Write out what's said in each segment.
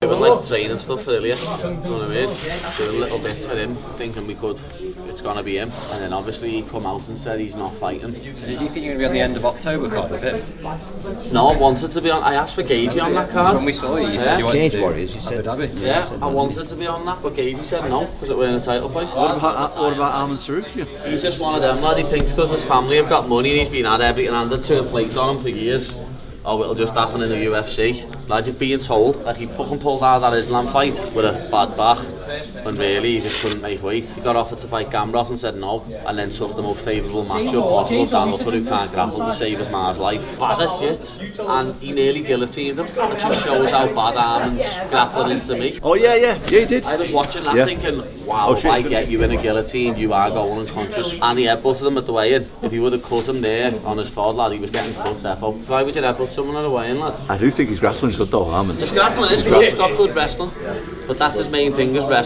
Doing like training stuff for Ilya, you know what I mean? Doing little bits for him, thinking it's gonna be him. And then obviously he come out and said he's not fighting. So did you think you were going to be on the end of October card with it? No, I wanted to be on. I asked for Gagey on that card. When we saw you said you wanted Cage to do Warriors, you said. Abu Dhabi. Yeah, I wanted to be on that, but Gagey said no, because it weren't a title fight. What about Arman Sarukian? He's just one of them, lad. He thinks because his family have got money and he's been had everything handed to him plates on him for years. Oh, it'll just happen in the UFC. Lad, you're being told that he fucking pulled out that Islam fight with a bad back, when really he just couldn't make weight. He got offered to fight Gamrot and said no, and then took the most favourable matchup possible, Dan Hooker, who can't grapple, to save his man's life. Bad shit, and he nearly guillotined him. It just shows how bad Arman's grappling is to me. Oh yeah, he did. I was watching that thinking, wow, if I get you in a guillotine, you are going unconscious. And he headbutted him at the weigh-in. If he would have cut him there on his forehead, lad, he was getting cut defo. Why would you headbutt someone at the weigh-in, lad? I do think his grappling's good though, Arman. His grappling is good, he's got good wrestling. But that's his main thing, is wrestling.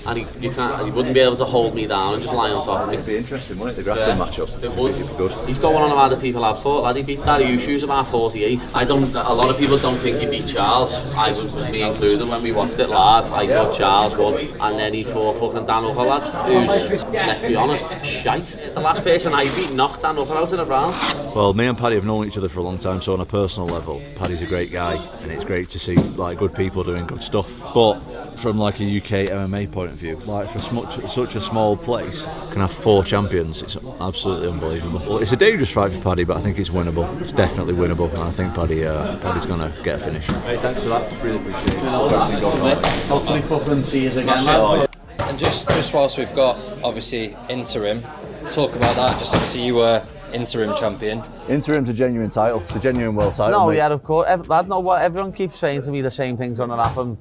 And he wouldn't be able to hold me down and just lie on top of me. It'd be interesting, wouldn't it, the grappling matchup? It would. It'd be good. He's got one on how the people have fought, lad. He beat Dariushu's about 48. A lot of people don't think he beat Charles. I was me included when we watched it live. I thought Charles won, and then he fought fucking Dan Hooker, lad, who's, let's be honest, shite. The last person I beat knocked Dan Hooker out in a round. Well, me and Paddy have known each other for a long time, so on a personal level, Paddy's a great guy, and it's great to see like good people doing good stuff. But from like a UK MMA point of view, like for such a small place, can have 4 champions. It's absolutely unbelievable. Well, it's a dangerous fight for Paddy, but I think it's winnable. It's definitely winnable, and I think Paddy's going to get a finish. Hey, thanks for that. Really appreciate it. Hopefully, fucking see you again, lad. And just whilst we've got obviously interim, talk about that. Just obviously you were interim champion. Interim's a genuine title. It's a genuine world title. No, mate. yeah, of course. Lad, no, what everyone keeps saying to me, the same thing's going to happen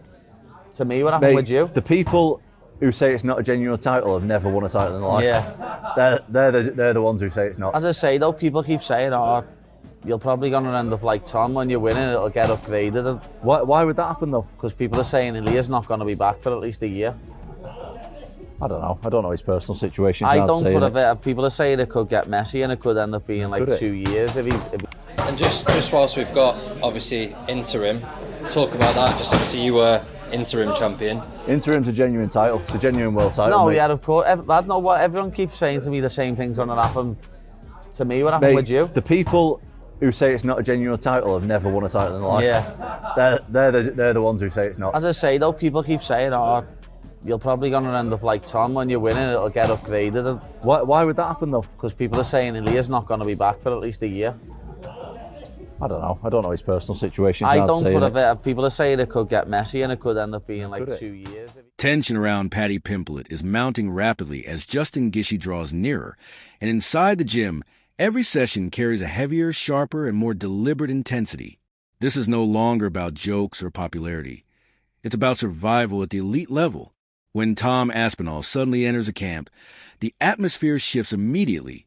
to me. What happened with you? The people who say it's not a genuine title have never won a title in their life. Yeah. They're the ones who say it's not. As I say though, people keep saying, oh, you're probably going to end up like Tom when you're winning, it'll get upgraded. And Why would that happen though? because people are saying Ilya's not going to be back for at least a year. I don't know. I don't know his personal situation. I don't, but people are saying it could get messy and it could end up being like 2 years if he... And just whilst we've got obviously interim, talk about that. Just obviously you were interim champion. Interim's a genuine title. It's a genuine world title. No, mate. yeah, of course. Lad, no, what everyone keeps saying to me, the same thing's going to happen to me. What happened with you? The people who say it's not a genuine title have never won a title in their life. Yeah. They're the ones who say it's not. As I say though, people keep saying, oh, you're probably going to end up like Tom when you're winning, it'll get upgraded. And Why would that happen though? because people are saying Ilya's not going to be back for at least a year. I don't know. I don't know his personal situation. I don't, but people are saying it could get messy and it could end up being like 2 years. Tension around Paddy Pimblett is mounting rapidly as Justin Gaethje draws nearer, and inside the gym, every session carries a heavier, sharper, and more deliberate intensity. This is no longer about jokes or popularity. It's about survival at the elite level. When Tom Aspinall suddenly enters a camp, the atmosphere shifts immediately,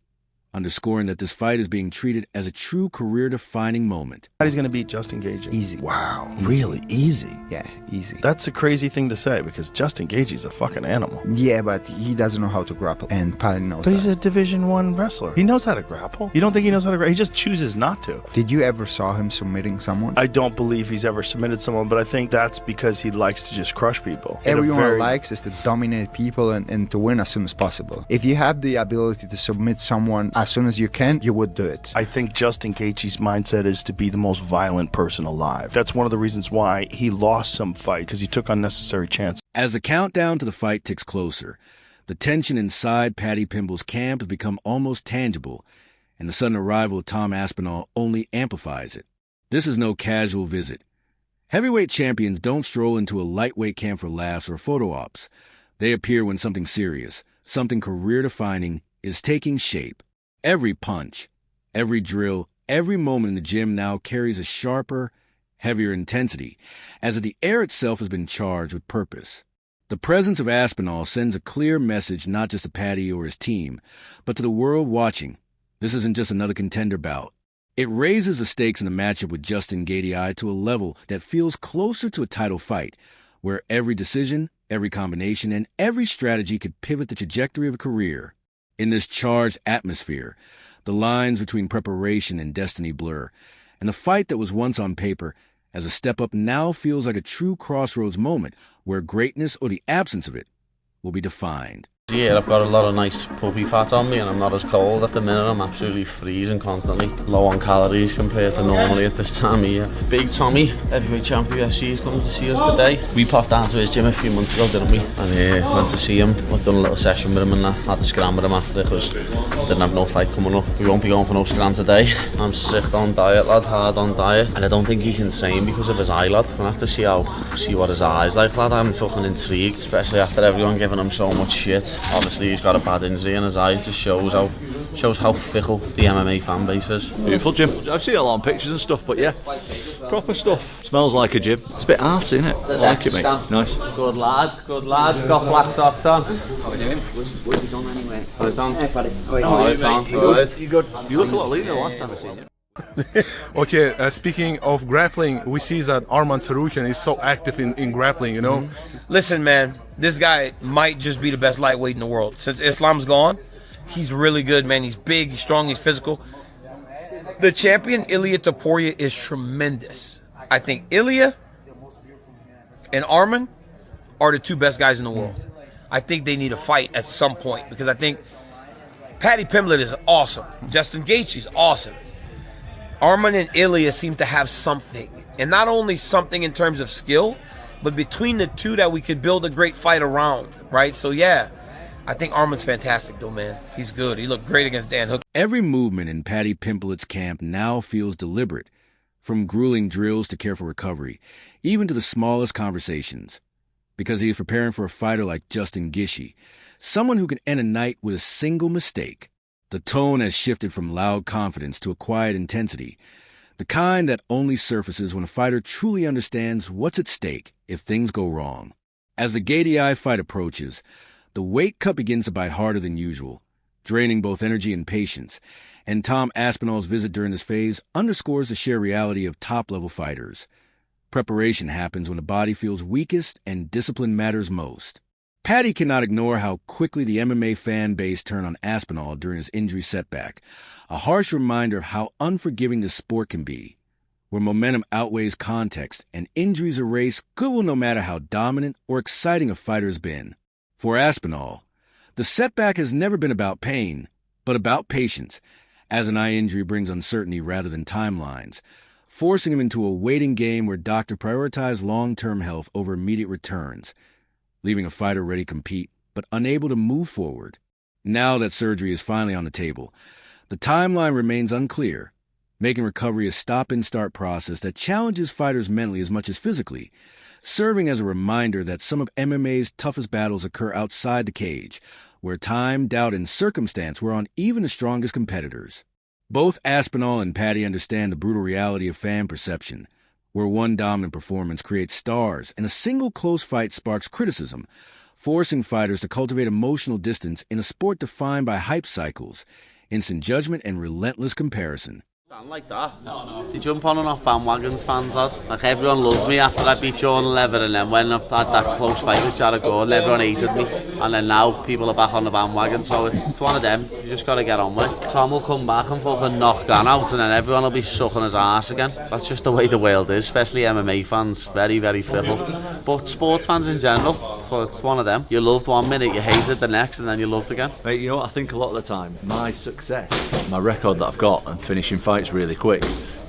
underscoring that this fight is being treated as a true career-defining moment. He's going to beat Justin Gaethje. Easy. Wow, really easy? Yeah, easy. That's a crazy thing to say because Justin Gaethje's a fucking animal. Yeah, but he doesn't know how to grapple, and Paddy knows But that. he's a Division I wrestler. He knows how to grapple. You don't think he knows how to grapple? He just chooses not to. Did you ever saw him submitting someone? I don't believe he's ever submitted someone, but I think that's because he likes to just crush people. Everyone likes is to dominate people and to win as soon as possible. If you have the ability to submit someone as soon as you can, you would do it. I think Justin Gaethje's mindset is to be the most violent person alive. That's one of the reasons why he lost some fight, because he took unnecessary chances. As the countdown to the fight ticks closer, the tension inside Paddy Pimblett's camp has become almost tangible, and the sudden arrival of Tom Aspinall only amplifies it. This is no casual visit. Heavyweight champions don't stroll into a lightweight camp for laughs or photo ops. They appear when something serious, something career-defining, is taking shape. Every punch, every drill, every moment in the gym now carries a sharper, heavier intensity, as if the air itself has been charged with purpose. The presence of Aspinall sends a clear message not just to Paddy or his team, but to the world watching. This isn't just another contender bout. It raises the stakes in the matchup with Justin Gaethje to a level that feels closer to a title fight, where every decision, every combination, and every strategy could pivot the trajectory of a career. In this charged atmosphere, the lines between preparation and destiny blur, and the fight that was once on paper as a step up now feels like a true crossroads moment where greatness or the absence of it will be defined. Yeah, I've got a lot of nice puppy fat on me and I'm not as cold at the minute. I'm absolutely freezing constantly. Low on calories compared to normally at this time of year. Big Tommy, heavyweight champion UFC, is coming to see us today. We popped down to his gym a few months ago, didn't we? And went to see him. I've done a little session with him and that. Had to scram with him after because didn't have no fight coming up. We won't be going for no scram today. I'm sick on diet, lad, hard on diet. And I don't think he can train because of his eye, lad. I'm gonna have to see what his eye's like, lad. I'm fucking intrigued, especially after everyone giving him so much shit. Obviously he's got a bad injury in his eye. It just shows how fickle the MMA fan base is. Beautiful gym. I've seen a lot on pictures and stuff, but yeah, proper stuff. Smells like a gym. It's a bit artsy, isn't it? I like it, mate. Nice. Good lad. Got black socks on. How are we doing? Where's he gone anyway? Put it on. Hey, Paddy. Oh, it's on. Good. You good? You look a lot leaner the last time I seen you. Okay, speaking of grappling, we see that Arman Tarukian is so active in grappling, you know? Listen, man, this guy might just be the best lightweight in the world. Since Islam's gone, he's really good, man. He's big, he's strong, he's physical. The champion, Ilia Topuria, is tremendous. I think Ilia and Arman are the two best guys in the world. I think they need a fight at some point because I think Paddy Pimblett is awesome. Justin Gaethje's awesome. Arman and Ilia seem to have something, and not only something in terms of skill, but between the two that we could build a great fight around, right? So yeah, I think Arman's fantastic though, man. He's good. He looked great against Dan Hook. Every movement in Paddy Pimblett's camp now feels deliberate, from grueling drills to careful recovery, even to the smallest conversations. Because he is preparing for a fighter like Justin Gaethje, someone who can end a night with a single mistake. The tone has shifted from loud confidence to a quiet intensity, the kind that only surfaces when a fighter truly understands what's at stake if things go wrong. As the Gaethje fight approaches, the weight cut begins to bite harder than usual, draining both energy and patience, and Tom Aspinall's visit during this phase underscores the sheer reality of top-level fighters. Preparation happens when the body feels weakest and discipline matters most. Paddy cannot ignore how quickly the MMA fan base turned on Aspinall during his injury setback, a harsh reminder of how unforgiving this sport can be, where momentum outweighs context and injuries erase goodwill no matter how dominant or exciting a fighter has been. For Aspinall, the setback has never been about pain, but about patience, as an eye injury brings uncertainty rather than timelines, forcing him into a waiting game where doctors prioritize long-term health over immediate returns, leaving a fighter ready to compete, but unable to move forward. Now that surgery is finally on the table, the timeline remains unclear, making recovery a stop-and-start process that challenges fighters mentally as much as physically, serving as a reminder that some of MMA's toughest battles occur outside the cage, where time, doubt, and circumstance were on even the strongest competitors. Both Aspinall and Paddy understand the brutal reality of fan perception, where one dominant performance creates stars and a single close fight sparks criticism, forcing fighters to cultivate emotional distance in a sport defined by hype cycles, instant judgment, and relentless comparison. Like that. No. They jump on and off bandwagons, fans, lad. Like everyone loved me after I beat Jordan Lever, and then when I've had that close fight with Jared Gordon, everyone hated me. And then now people are back on the bandwagon, so it's one of them. You just got to get on with it. Tom will come back and fucking knock Gan out, and then everyone will be sucking his arse again. That's just the way the world is, especially MMA fans. Very, very fickle. But sports fans in general, so it's one of them. You loved one minute, you hated the next, and then you loved again. Mate, you know what I think a lot of the time? My success, my record that I've got and finishing fights really quick,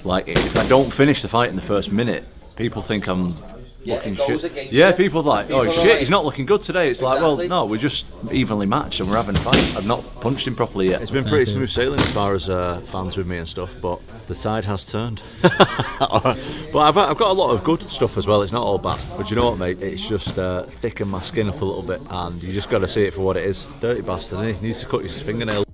like if I don't finish the fight in the first minute, people think I'm looking shit. Yeah, people are like, oh shit, he's not looking good today. It's like, well, no, we're just evenly matched and we're having a fight. I've not punched him properly yet. It's been pretty smooth sailing as far as fans with me and stuff, but the tide has turned. But I've got a lot of good stuff as well. It's not all bad. But you know what, mate? It's just thickened my skin up a little bit, and you just got to see it for what it is. Dirty bastard, isn't he? Needs to cut his fingernail.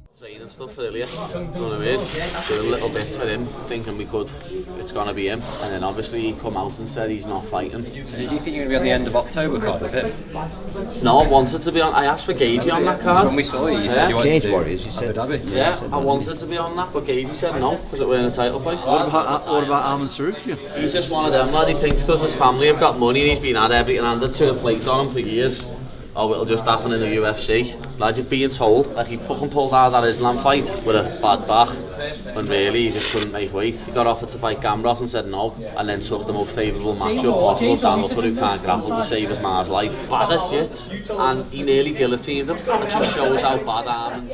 And stuff earlier, you know what I mean? Did a little bit for him, thinking it's gonna be him, and then obviously he come out and said he's not fighting. So did you think you were going to be on the end of October card with him? No, I wanted to be on. I asked for Gaethje on that card. When we saw you, said you wanted Cage to do Warriors, you said. Abu Dhabi. Yeah, I wanted to be on that, but Gaethje said no because it weren't a title fight. What about Arman Sarukian? He's just one of them, lad. He thinks because his family have got money and he's been had everything handed to a plate on him for years, oh, it'll just happen in the UFC. Lad, you've been told, like he fucking pulled out that Islam fight with a bad back, when really he just couldn't make weight. He got offered to fight Gamrot and said no, and then took the most favourable matchup possible, Dan Hooker, who can't grapple, to save his man's life. Bad as shit, and he nearly guillotined him. It just shows how bad Armin's.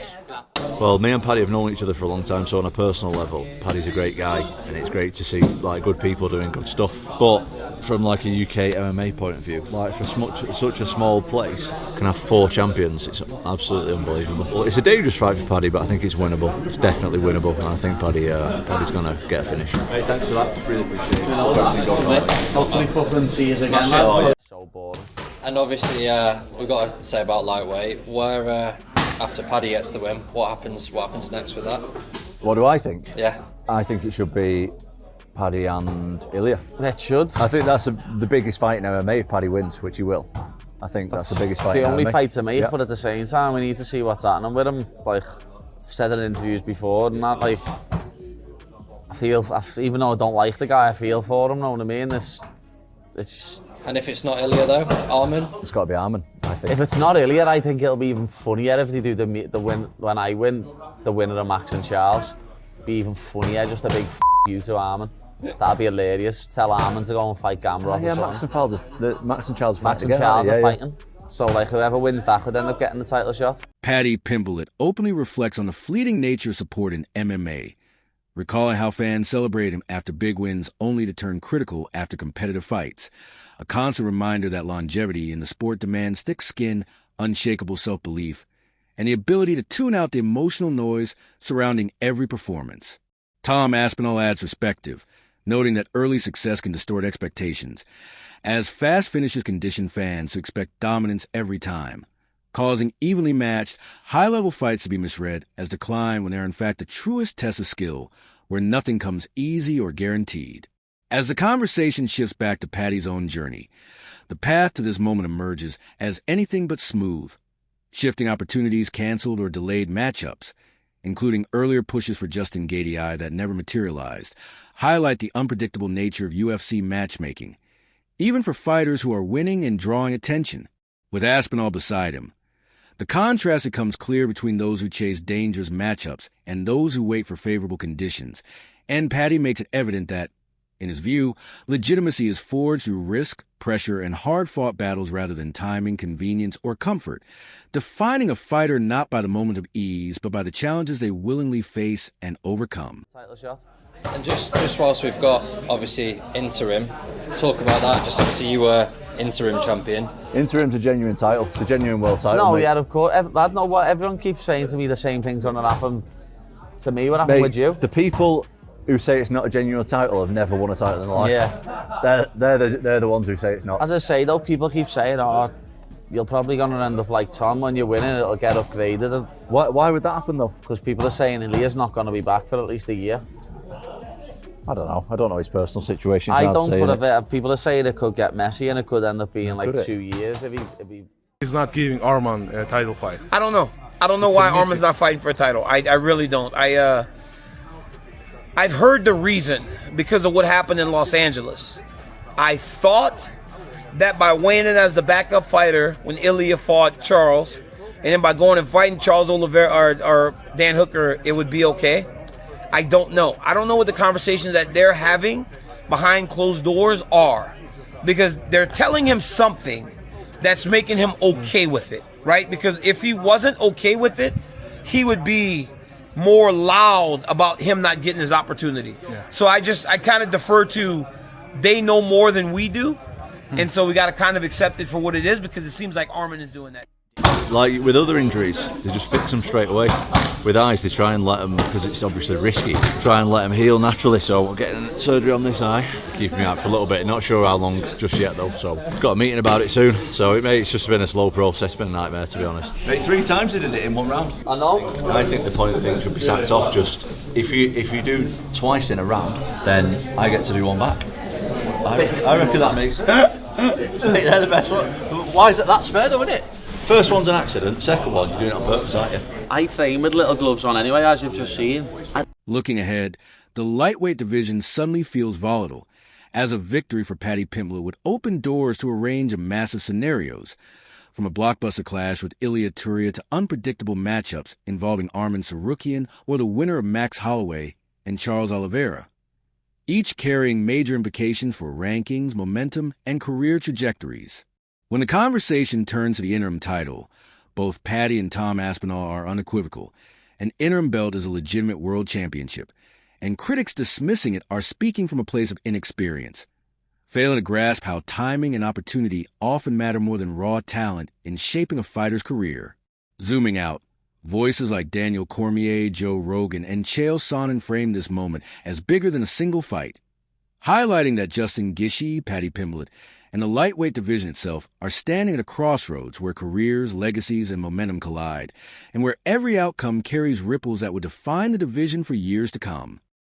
Well, me and Paddy have known each other for a long time, so on a personal level, Paddy's a great guy, and it's great to see like good people doing good stuff. But from like a UK MMA point of view, like for such a small place, can have 4 champions. It's absolutely unbelievable. Well, it's a dangerous fight for Paddy, but I think it's winnable. It's definitely winnable, and I think Paddy's going to get a finish. Hey, thanks for that. Really appreciate it. Hopefully, fucking see you again, lad. So boring. And obviously, we've got to say about lightweight, where after Paddy gets the win, what happens next with that? What do I think? Yeah. I think it should be Paddy and Ilya. It should. I think that's the biggest fight in MMA if Paddy wins, which he will. I think that's the biggest fight. It's the only MMA. fight to make, yeah. But at the same time, we need to see what's happening with him. Like I've said in interviews before, and that like even though I don't like the guy, I feel for him. Know what I mean? It's. And if it's not Ilya though, Armin? It's got to be Armin, I think. If it's not Ilya, I think it'll be even funnier if they do the win when I win the winner of Max and Charles. Be even funnier, just a big you to Armin. That'd be hilarious. Tell Armin to go and fight Gamrot. Yeah, Max and Charles are fighting. So like whoever wins that could end up getting the title shot. Paddy Pimblett openly reflects on the fleeting nature of support in MMA, recalling how fans celebrate him after big wins only to turn critical after competitive fights. A constant reminder that longevity in the sport demands thick skin, unshakable self-belief, and the ability to tune out the emotional noise surrounding every performance. Tom Aspinall adds perspective, noting that early success can distort expectations, as fast finishes condition fans to expect dominance every time, causing evenly matched, high-level fights to be misread as decline when they are in fact the truest test of skill, where nothing comes easy or guaranteed. As the conversation shifts back to Paddy's own journey, the path to this moment emerges as anything but smooth. Shifting opportunities, canceled or delayed matchups, including earlier pushes for Justin Gaethje that never materialized, highlight the unpredictable nature of UFC matchmaking, even for fighters who are winning and drawing attention. With Aspinall beside him, the contrast becomes clear between those who chase dangerous matchups and those who wait for favorable conditions, and Paddy makes it evident that, in his view, legitimacy is forged through risk, pressure, and hard-fought battles rather than timing, convenience, or comfort, defining a fighter not by the moment of ease, but by the challenges they willingly face and overcome. Title shot. And just whilst we've got, obviously, interim, talk about that. Just obviously you were interim champion. Interim's a genuine title. It's a genuine world title. No, mate. yeah, of course. I know what everyone keeps saying to me. The same thing's going to happen to me. What happened Mate, with you? The people who say it's not a genuine title have never won a title in their life. Yeah. They're the ones who say it's not. As I say though, people keep saying, oh, you're probably going to end up like Tom when you're winning, it'll get upgraded. And Why would that happen though? because people are saying Ilya's not going to be back for at least a year. I don't know. I don't know his personal situation. I don't, but if people are saying it could get messy and it could end up being like Could it? 2 years if he... He's not giving Arman a title fight. I don't know. I don't know why Armin's not fighting for a title. I really don't. I've heard the reason because of what happened in Los Angeles. I thought that by weighing in as the backup fighter when Ilya fought Charles, and then by going and fighting Charles Oliveira or Dan Hooker, it would be okay. I don't know. I don't know what the conversations that they're having behind closed doors are, because they're telling him something that's making him okay with it, right? Because if he wasn't okay with it, he would be more loud about him not getting his opportunity. Yeah. So I kind of defer to, they know more than we do, and so we got to kind of accept it for what it is, because it seems like Armin is doing that. Like with other injuries, they just fix them straight away. With eyes, they try and let them, because it's obviously risky, try and let them heal naturally. So we're getting surgery on this eye, keeping me out for a little bit. Not sure how long just yet though. So got a meeting about it soon. So it's just been a slow process, been a nightmare to be honest. Mate, 3 times they did it in 1 round. I know. I think the point of the thing should be sacked off. Just if you do twice in a round, then I get to do 1 back. I reckon that makes sense. Mate, they're the best one. Why is that? That's fair though, isn't it? First one's an accident, second one, you're doing it on purpose, aren't you? I train with little gloves on anyway, as you've just seen. Looking ahead, the lightweight division suddenly feels volatile, as a victory for Paddy Pimblett would open doors to a range of massive scenarios. From a blockbuster clash with Ilia Turia to unpredictable matchups involving Arman Tsarukyan or the winner of Max Holloway and Charles Oliveira, each carrying major implications for rankings, momentum, and career trajectories. When the conversation turns to the interim title, both Paddy and Tom Aspinall are unequivocal. An interim belt is a legitimate world championship, and critics dismissing it are speaking from a place of inexperience, failing to grasp how timing and opportunity often matter more than raw talent in shaping a fighter's career. Zooming out, voices like Daniel Cormier, Joe Rogan, and Chael Sonnen frame this moment as bigger than a single fight, highlighting that Justin Gaethje, Paddy Pimblett, and the lightweight division itself are standing at a crossroads where careers, legacies, and momentum collide, and where every outcome carries ripples that would define the division for years to come.